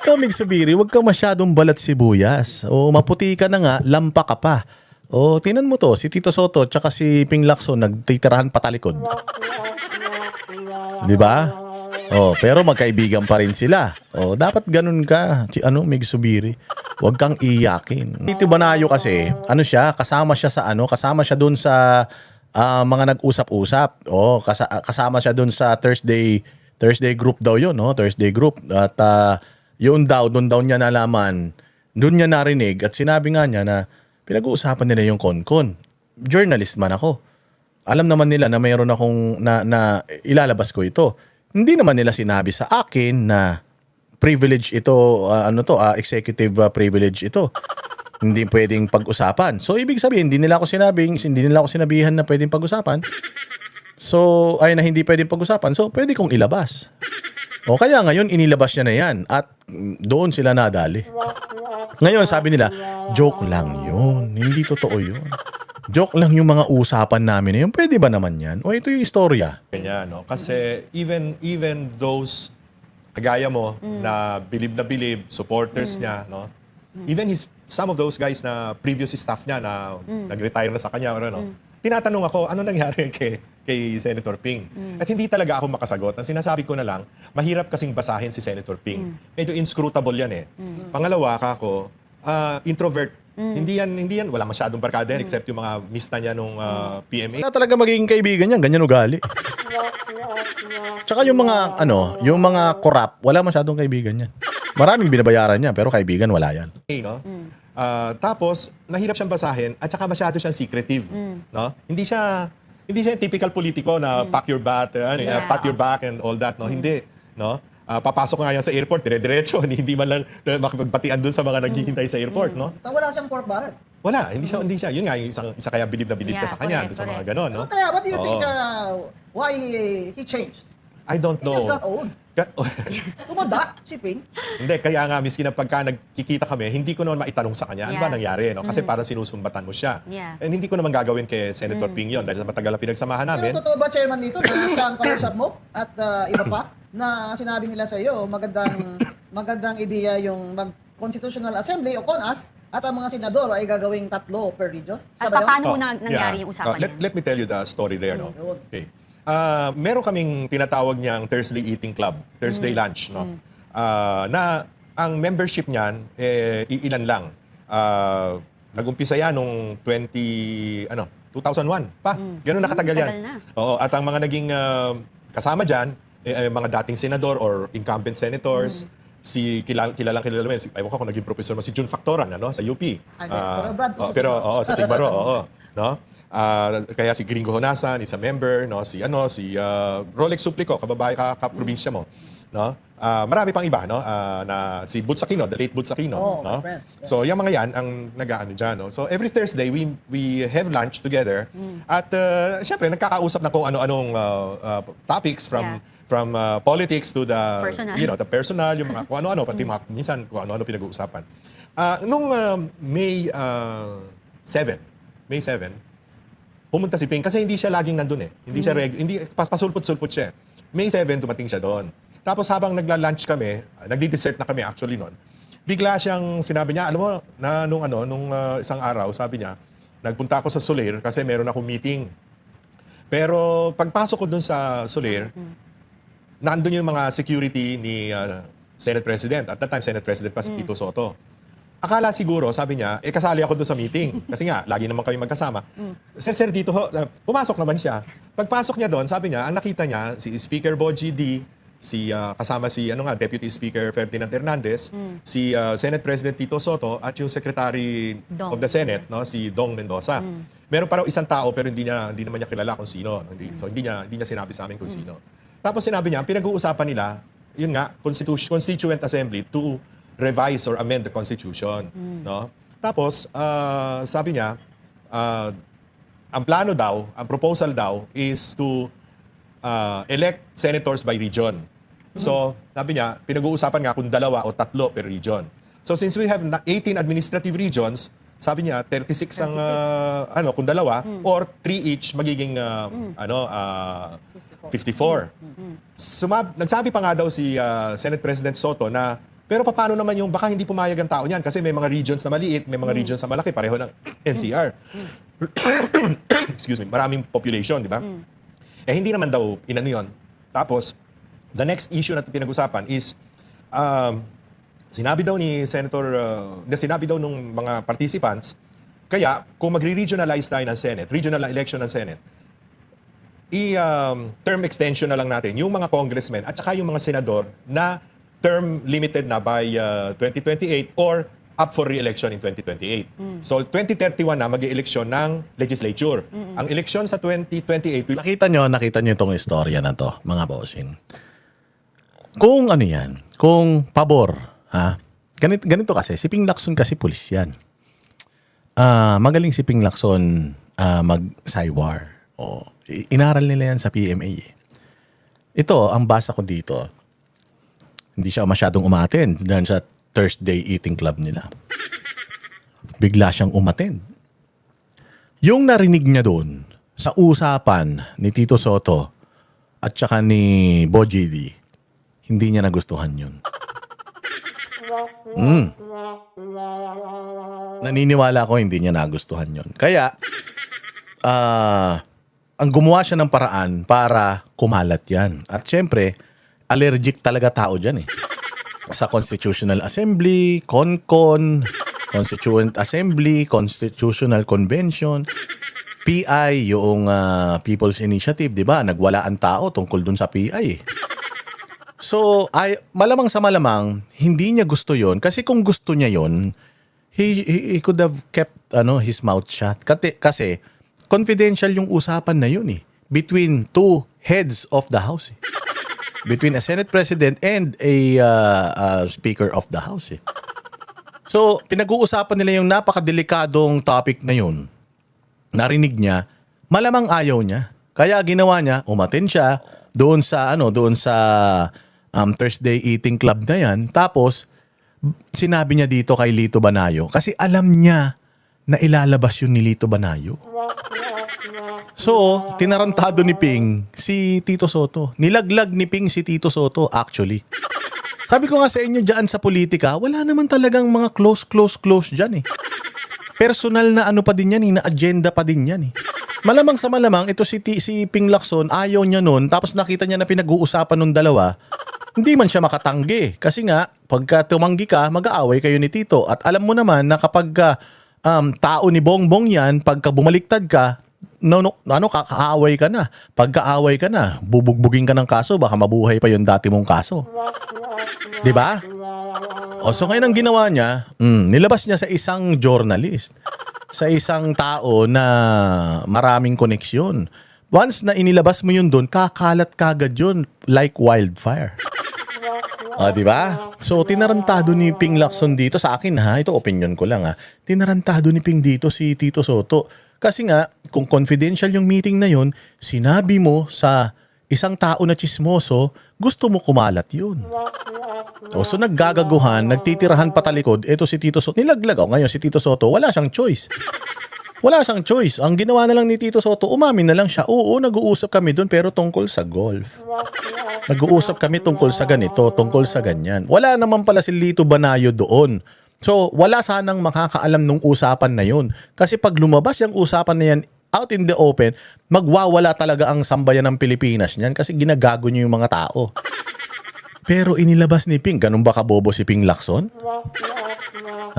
ikaw, Mig Subiri, huwag kang masyadong balat sibuyas. O maputi ka na nga, lampa ka pa. O tinan mo to, si Tito Soto tsaka si Ping Lacson nagtitirahan patalikod. Di ba? Oh, pero magkaibigan pa rin sila. Oh, dapat ganun ka. Mig Subiri. Huwag kang iyakin. Tito Banayo kasi, kasama siya doon sa mga nag-usap-usap. Oh, kasama siya doon sa Thursday group daw 'yon, no? Thursday group. At doon daw niya nalaman, doon niya narinig at sinabi nga niya na pinag-uusapan nila yung konkon. Journalist man ako. Alam naman nila na mayroon akong na ilalabas ko ito. Hindi naman nila sinabi sa akin na privilege ito, executive privilege ito. Hindi pwedeng pag-usapan. So ibig sabihin, hindi nila ako sinabihan na pwedeng pag-usapan. So na hindi pwedeng pag-usapan. So pwede kong ilabas. O kaya ngayon inilabas niya na 'yan at doon sila nadali. Ngayon sabi nila, joke lang 'yun. Hindi totoo 'yun. Joke lang yung mga usapan namin na yun. Pwede ba naman yan? O ito yung istorya. Kanya, no? Kasi even those kagaya mo na believe supporters niya, no? Even some of those guys na previous staff niya na nag-retire na sa kanya, tinatanong ako, ano nangyari kay Senator Ping? At hindi talaga ako makasagot. Ang sinasabi ko na lang, mahirap kasing basahin si Senator Ping. Medyo inscrutable yan eh. Pangalawa, kako, introvert. Hindi yan, wala masyadong barkada yan except yung mga mista niya nung PMA. Wala talaga magiging kaibigan yan, ganyan ugali. Tsaka yung mga korap, wala masyadong kaibigan yan. Maraming binabayaran niya, pero kaibigan wala yan. No? Tapos, mahirap siyang basahin at saka masyado siyang secretive. No? Hindi siya yung typical politiko na pack your bat, pat your back and all that. No? Hindi. No? Papasok nga yan sa airport, dire-diretso. Hindi man lang makipagbatian dun sa mga naghihintay sa airport. No? Wala siyang pork barrel. Wala, hindi siya. Yun nga, yung isa kaya bilib na bilib ka sa kanya, sa mga ganon. No? Kaya, what do you think, why he changed? I don't He know. just got old. Tumanda, si Ping. Hindi, kaya nga, miski na pagka nagkikita kami, hindi ko naman maitanong sa kanya, ano ba nangyari? No? Kasi parang sinusumbatan mo siya. And hindi ko naman gagawin kay Senator Ping yun dahil sa matagal na pinagsamahan namin. Pero totoo ba, Chairman, dito na siya ang kausap mo at iba pa na sinabi nila sa iyo, magandang ideya yung mag-constitutional assembly o CONAS at ang mga senador ay gagawing 3 per region? At paano nangyari yung usapan niya? Let me tell you the story there. No? Okay. Meron kaming tinatawag niyang Thursday Eating Club, Thursday Lunch, no? Na ang membership niyan iilan lang. Nag-umpisa yan nung 2001 pa. Ganun nakatagal yan. Oo, at ang mga naging kasama diyan mga dating senador or incumbent senators, kilalang mo yan. Ewan ko kung naging professor mo, si Jun Factoran, sa UP. Sa Sigbaro, no? Kaya si Gringo Honasan, isa member, no? Si Rolex Suplico, kababae ka-probinsya mo, no? Marami pang iba, no? Na si Butz Aquino, the late Butz Aquino, no? Yeah. So yung mga yan ang nag-aano diyan, no? So every Thursday we have lunch together at syempre nagkakausap na kung ano-anong topics from politics to the personal. The personal, yung mga kung ano-ano, pati mga minsan kung ano-ano pinag-uusapan. Nung May 7, pumunta si Ping kasi hindi siya laging nandun eh. Hindi siya hindi pasulpot-sulpot siya. May 7 dumating siya doon. Tapos habang nagla-lunch kami, nagdi-dessert na kami actually noon. Bigla siyang sinabi niya, alam mo, nung isang araw, sabi niya, nagpunta ako sa Soler kasi meron akong meeting. Pero pagpasok ko doon sa Soler, nandun yung mga security ni Senate President. At that time, Senate President pa si Tito Soto. Akala siguro, sabi niya, kasali ako doon sa meeting. Kasi nga, lagi naman kami magkasama. Sir, dito ho, pumasok naman siya. Pagpasok niya doon, sabi niya, ang nakita niya, si Speaker Boji D, kasama si Deputy Speaker Ferdinand Hernandez, si Senate President Tito Soto, at yung Secretary of the Senate, no, si Dong Mendoza. Meron pa raw isang tao, pero hindi naman niya kilala kung sino. So hindi niya sinabi sa amin kung sino. Tapos sinabi niya, ang pinag-uusapan nila, yun nga, Constituent Assembly to revise or amend the Constitution. No? Tapos, sabi niya, ang plano daw, ang proposal daw is to elect senators by region. So, sabi niya, pinag-uusapan nga kung 2 o 3 per region. So, since we have 18 administrative regions, sabi niya, 36 ang, kung 2, or 3 each, magiging, 54. Nagsabi pa nga daw si Senate President Soto na Pero paano naman yung baka hindi pumayag ang tao niyan kasi may mga regions na maliit, may mga regions na malaki, pareho ng NCR. Excuse me, maraming population, di ba? Eh hindi naman daw inano yun. Tapos, the next issue na pinag-usapan is, sinabi daw ni Senator, sinabi daw nung mga participants, kaya kung magre-regionalize tayo ng Senate, regional election ng Senate, term extension na lang natin yung mga congressmen at saka yung mga senador na term limited na by 2028 or up for re-election in 2028. So 2031 na mag-eleksyon ng legislature. Ang eleksyon sa 2028 Nakita nyo itong istorya na to, mga bossing. Kung ano yan, kung pabor, ha? Ganito kasi, si Ping Lacson kasi pulis yan. Magaling si Ping Lacson mag-saywar. Inaral nila yan sa PMA. Ito, ang basa ko dito, hindi siya masyadong umattend dahil sa Thursday eating club nila. Bigla siyang umattend. Yung narinig niya doon sa usapan ni Tito Soto at saka ni Bo JD, hindi niya nagustuhan yun. Naniniwala ko hindi niya nagustuhan yun. Kaya, ang gumawa siya ng paraan para kumalat yan. At syempre, allergic talaga tao dyan eh. Sa Constitutional Assembly, CONCON, Constituent Assembly, Constitutional Convention, PI, yung People's Initiative, di ba? Nagwala ang tao tungkol dun sa PI. So, malamang sa malamang, hindi niya gusto yon kasi kung gusto niya yon, he could have kept his mouth shut. Kasi confidential yung usapan na yun eh. Between two heads of the house eh. Between a Senate President and a Speaker of the House eh. So, pinag-uusapan nila yung napakadelikadong topic na yun. Narinig niya, malamang ayaw niya. Kaya ginawa niya, umattend siya doon sa Thursday eating club na yan. Tapos, sinabi niya dito kay Lito Banayo kasi alam niya na ilalabas yun ni Lito Banayo. So, tinarantado ni Ping si Tito Soto. Nilaglag ni Ping si Tito Soto actually. Sabi ko nga sa inyo dyan sa politika, wala naman talagang mga close dyan eh. Personal na pa din yan eh, na agenda pa din yan eh. Malamang sa malamang, ito si Ping Lacson, ayaw niya nun, tapos nakita niya na pinag-uusapan nung dalawa, hindi man siya makatanggi. Kasi nga, pagka tumanggi ka, mag-aaway kayo ni Tito. At alam mo naman na kapag tao ni Bongbong yan, pagka bumaliktad ka, kakaaway ka na. Pagkaaway ka na, bubugbugin ka ng kaso, baka mabuhay pa yung dati mong kaso. 'Di ba? So ngayon ang ginawa niya, nilabas niya sa isang journalist, sa isang tao na maraming koneksyon. Once na inilabas mo yun doon, kakalat kagad yun like wildfire. 'Di ba? So tinarantado ni Ping Lacson dito sa akin ha, ito opinion ko lang ha. Tinarantado ni Ping dito si Tito Soto. Kasi nga, kung confidential yung meeting na yun, sinabi mo sa isang tao na chismoso, gusto mo kumalat yun. So naggagaguhan, nagtitirahan patalikod, eto si Tito Soto, nilaglag. Ngayon si Tito Soto, wala siyang choice. Wala siyang choice. Ang ginawa na lang ni Tito Soto, umamin na lang siya. Oo, nag-uusap kami doon pero tungkol sa golf. Nag-uusap kami tungkol sa ganito, tungkol sa ganyan. Wala naman pala si Lito Banayo doon. So, wala sanang makakaalam nung usapan na yun. Kasi pag lumabas yung usapan na yan out in the open, magwawala talaga ang sambayan ng Pilipinas niyan kasi ginagago niyo yung mga tao. Pero inilabas ni Ping, ganun ba kabobo si Ping Lacson?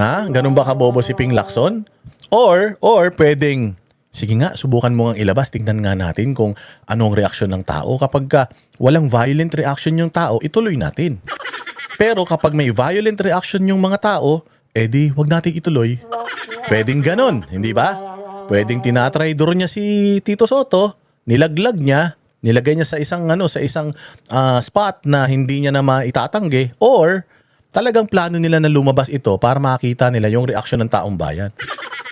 Ha? Ganun ba kabobo si Ping Lacson? Or pwedeng, sige nga, subukan mo ngang ilabas, tingnan nga natin kung anong reaksyon ng tao. Kapag walang violent reaction yung tao, ituloy natin. Pero kapag may violent reaction yung mga tao, edi wag natin ituloy. Pwedeng ganon, hindi ba? Pwedeng tinatraidor niya si Tito Soto, nilaglag niya, nilagay niya sa isang spot na hindi niya na maitatanggi, or talagang plano nila na lumabas ito para makita nila yung reaksyon ng taong bayan.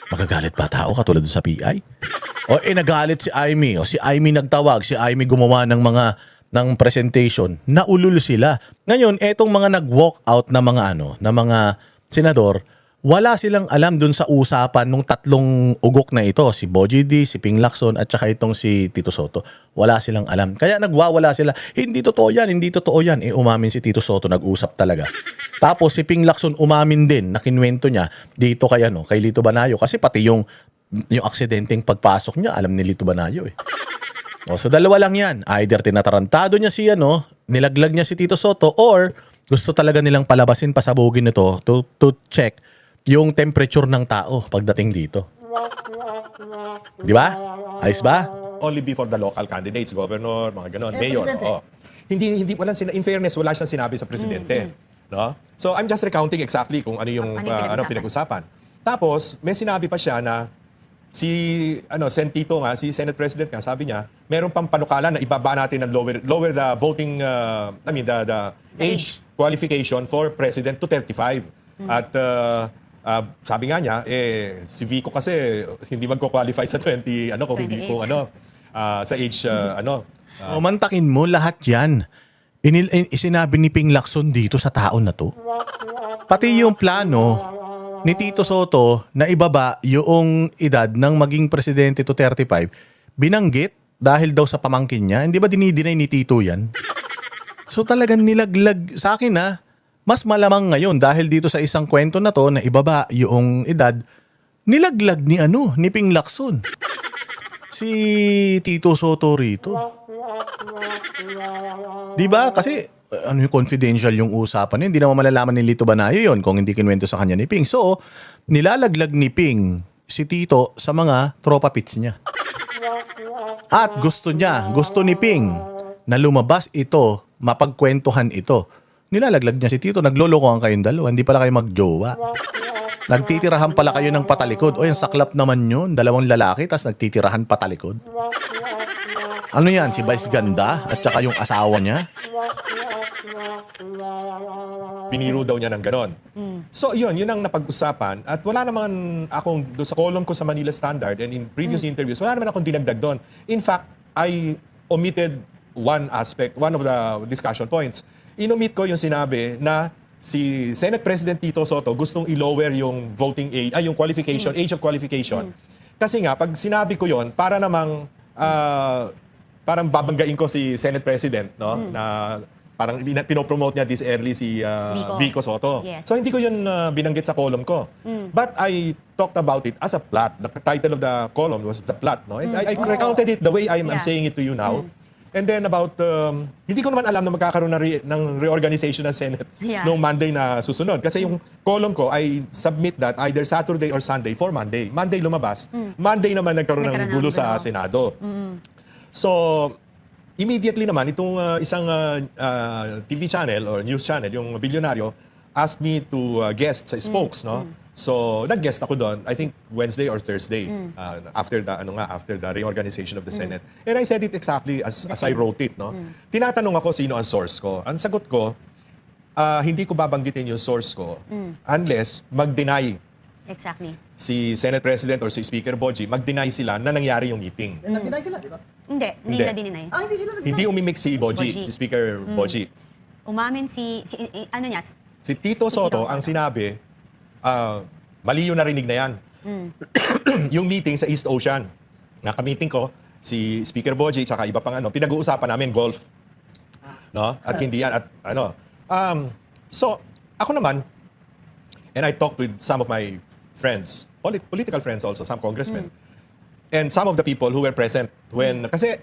Magagalit ba tao katulad dun sa PI? O nagalit si Aimee, o si Aimee nagtawag, si Aimee gumawa ng presentation, naulul sila. Ngayon, etong mga nag-walk out na mga senador, Wala silang alam dun sa usapan nung tatlong ugok na ito, si Bogie D, si Ping Lacson at saka itong si Tito Soto. Wala silang alam. Kaya nagwawala sila. Hindi totoo yan, hindi totoo yan. Umamin si Tito Soto, nag-usap talaga. Tapos si Ping Lacson umamin din, na kinwento niya dito kay, kay Lito Banayo. Kasi pati yung aksidenteng pagpasok niya, alam ni Lito Banayo eh. So dalawa lang yan. Either tinatarantado niya si nilaglag niya si Tito Soto, or gusto talaga nilang palabasin, pasabugin nito to check yung temperature ng tao pagdating dito. Di ba? Ayos ba? Only before the local candidates, governor, mga ganon, mayor. Presidente. Oo. Hindi in fairness, wala siyang sinabi sa presidente. No? So I'm just recounting exactly kung ano yung Ano yung pinag-usapan. Tapos may sinabi pa siya na si Senate President nga, sabi niya, meron pang panukala na ibaba natin ng lower the voting the age qualification for president to 35. At sabi nga niya, si Vico kasi hindi magko-qualify sa 20 kung hindi 28. sa age Mantakin mo lahat yan. Sinabi ni Ping Lacson dito sa taon na to. Pati yung plano ni Tito Soto na ibaba yung edad ng maging presidente to 35, binanggit dahil daw sa pamangkin niya. Hindi ba dinidinay ni Tito yan? So talagang nilaglag sa akin mas malamang ngayon dahil dito sa isang kwento na to na ibaba yung edad, nilaglag ni Ping Lacson. Si Tito Soto rito. Di ba? Kasi yung confidential yung usapan, hindi naman malalaman ni Lito Banayo yon kung hindi kinwento sa kanya ni Ping. So, nilalaglag ni Ping si Tito sa mga tropa pits niya. At gusto ni Ping na lumabas ito, mapagkwentuhan ito. Nilalaglag niya si Tito, naglolokohan kayong dalawa, hindi pala kayo magjowa. Nagtitirahan pala kayo ng patalikod. O yung saklap naman yun, dalawang lalaki, tas nagtitirahan patalikod. Ano yan, si Vice Ganda at saka yung asawa niya? biniro daw niya ng ganon. So yun ang napag-usapan at wala naman akong doon sa column ko sa Manila Standard and in previous interviews, wala naman akong dinagdag doon. In fact, I omitted one aspect, one of the discussion points. Inomit ko yung sinabi na si Senate President Tito Soto gustong i-lower yung voting age, yung qualification, age of qualification. Kasi nga, pag sinabi ko yon para namang parang babanggain ko si Senate President, no? Na parang pinopromote niya this early si Vico Soto. Yes. So hindi ko yun binanggit sa column ko. But I talked about it as a plot. The title of the column was The Plot, no? And I recounted it the way I'm saying it to you now. And then about, hindi ko naman alam na magkakaroon ng reorganization ng Senate noong Monday na susunod. Kasi yung column ko, I submit that either Saturday or Sunday for Monday. Monday lumabas. Monday naman nagkaroon ng gulo sa Senado. So, immediately naman, itong isang TV channel or news channel, yung Bilyonaryo, asked me to guest sa Spokes, no? So, nag-guest ako doon, I think Wednesday or Thursday, after the reorganization of the Senate. And I said it exactly as I wrote it, no? Tinatanong ako sino ang source ko. Ang sagot ko, hindi ko babanggitin yung source ko unless mag-deny Exactly. si Senate President or si Speaker Bogie, mag-deny sila na nangyari yung meeting. Nag-deny sila, di ba? Hindi Hindi. nila dininay. Hindi sila nag-deny. Hindi umimik si Bogie, Bogie. si Speaker Bogie. Umamin ano niya? Si Tito Soto ang sinabi, mali yung narinig na yan. Yung meeting sa East Ocean, nakamiting ko, si Speaker Bogie tsaka iba pang pinag-uusapan namin golf. No? At hindi yan. At so, ako naman, and I talked with some of my friends, political friends also, some congressmen, and some of the people who were present when, kasi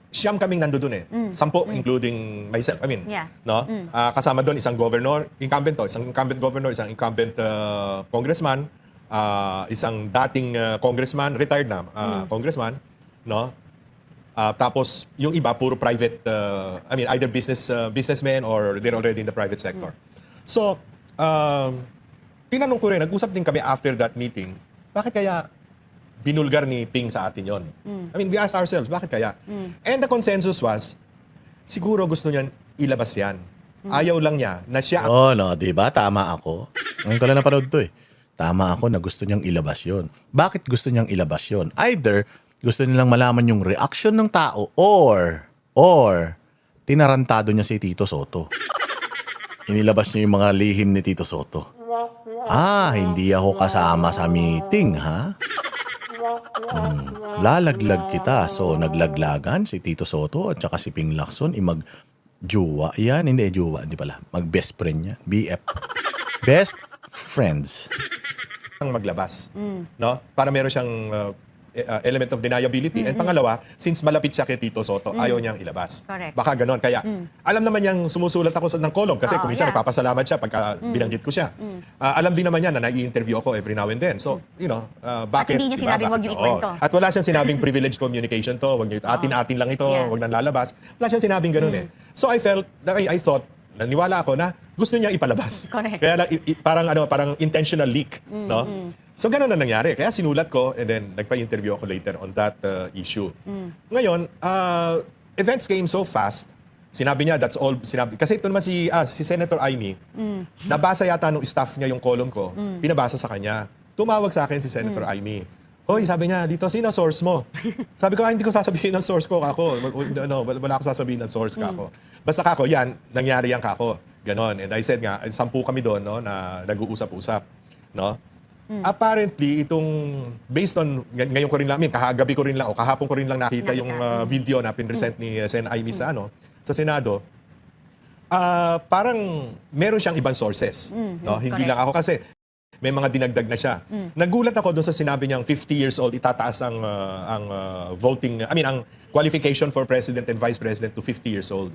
siyam kaming nandoon Sampo, including myself. I mean, no? Kasama doon isang governor, isang incumbent governor, isang incumbent congressman, isang dating congressman, retired na congressman, no? Tapos yung iba puro private, either businessmen or they're already in the private sector. So, tinanong ko rin, nag-usap din kami after that meeting, bakit kaya binulgar ni Ping sa atin yon? We asked ourselves, bakit kaya? And the consensus was, siguro gusto niyan ilabas yan. Ayaw lang niya na siya... Oh, no, di ba? Tama ako. Ngayon ko lang napanood to Tama ako na gusto niyang ilabas yon. Bakit gusto niyang ilabas yon? Either gusto nilang malaman yung reaction ng tao or tinarantado niya si Tito Soto. Inilabas niya yung mga lihim ni Tito Soto. Hindi ako kasama sa meeting, ha? Lalaglag kita. So, naglaglagan si Tito Soto at saka si Ping Lacson. Mag-juwa. Yan, hindi juwa. Di pala. Mag-best friend niya. BF. Best friends. ang maglabas. No? Para meron siyang element of deniability. And pangalawa, since malapit siya kay Tito Soto, ayaw niyang ilabas. Correct. Baka ganon. Kaya alam naman niyang sumusulat ako ng kolom kasi Oo, kung minsan yeah. nagpapasalamat siya pagka binanggit ko siya. Alam din naman niya na nai-interview ako every now and then. So, you know, bakit? hindi niya diba? sinabing Bakit? wag niyo Oo. ikwento. At wala siyang sinabing privileged communication to. Wag niyo, atin-atin lang ito. Yeah. Wag nang lalabas. Wala siyang sinabing ganun eh. So, I thought, naniwala ako na gusto niya ipalabas. Correct. Kaya lang, parang intentional leak, no? So ganun na nangyari. Kaya sinulat ko and then nagpa-interview ako later on that issue. Ngayon, events came so fast. Sinabi niya, that's all. Kasi ito naman si Senator Amy, nabasa yata nung staff niya yung column ko, pinabasa sa kanya. Tumawag sa akin si Senator Amy. Hoy, sabi niya, dito, sino source mo? Sabi ko, hindi ko sasabihin ng source ko, kako. Wala ako sasabihin ng source kako. Basta kako, yan, nangyari yan kako. Ganon. And I said nga, 10 kami doon, no, na nag-uusap-usap. No? Apparently, based on, ngayon ko rin lang, kahagabi ko rin lang, o kahapon ko rin lang nakita yung video na pinresent ni Sen. Amy sa Senado, parang meron siyang ibang sources. No? Hindi correct. lang ako kasi may mga dinagdag na siya. Nagulat ako doon sa sinabi niyang 50 years old, itataas ang ang qualification for president and vice president to 50 years old.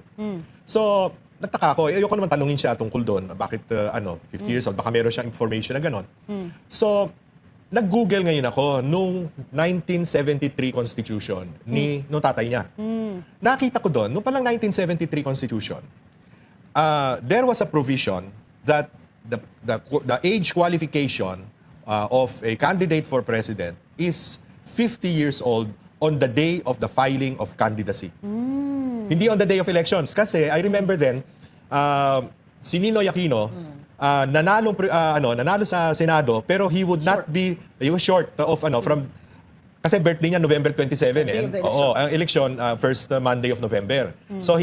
So, nagtaka ako. Ayoko naman tanungin siya tungkol doon. Bakit 50 years old? Baka meron siyang information na gano'n. So, nag-google ngayon ako nung 1973 Constitution nung tatay niya. Nakita ko doon, nung palang 1973 Constitution, there was a provision that the age qualification of a candidate for president is 50 years old on the day of the filing of candidacy. Hindi on the day of elections. Kasi I remember then, si Ninoy Aquino, nanalo sa Senado, pero he was short from, kasi birthday niya November 27 Day of the election. Oo, ang election first Monday of November. So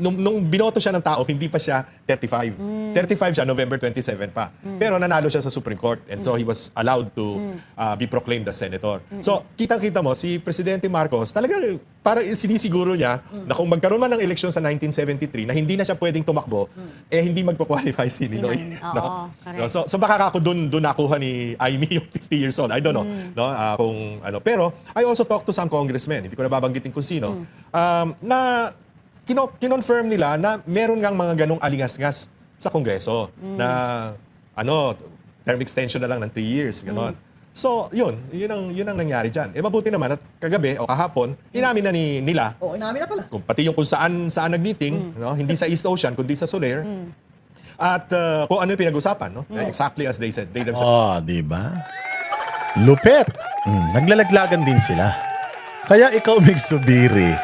nung binoto siya ng tao, hindi pa siya 35. 35 siya November 27 pa. Pero nanalo siya sa Supreme Court and so he was allowed to be proclaimed as senator. So kitang-kita mo si Presidente Marcos, talagang para sinisiguro niya na kung magkaroon man ng eleksyon sa 1973 na hindi na siya pwedeng tumakbo, hindi magpa-qualify si Ninoy. Oo, correct. So baka ako doon nakuha ni Amy yung 50 years old. I don't know, no? Kung ano. Pero I also talked to some congressmen, hindi ko na babanggitin kung sino, na kinonfirm nila na meron ngang mga ganong alingas-ngas sa Kongreso na term extension na lang ng 3 years, ganon. So, yun ang nangyari dyan. Mabuti naman at kagabi o kahapon, inamin na nila Oo, inamin na pala. pati yung kung saan nag-meeting, no? Hindi sa East Ocean, kundi sa Soler. At kung ano yung pinag-usapan, no? Exactly as they said. They themselves. Di ba? Lupet. Naglalaglagan din sila. Kaya ikaw, Mig Subiri,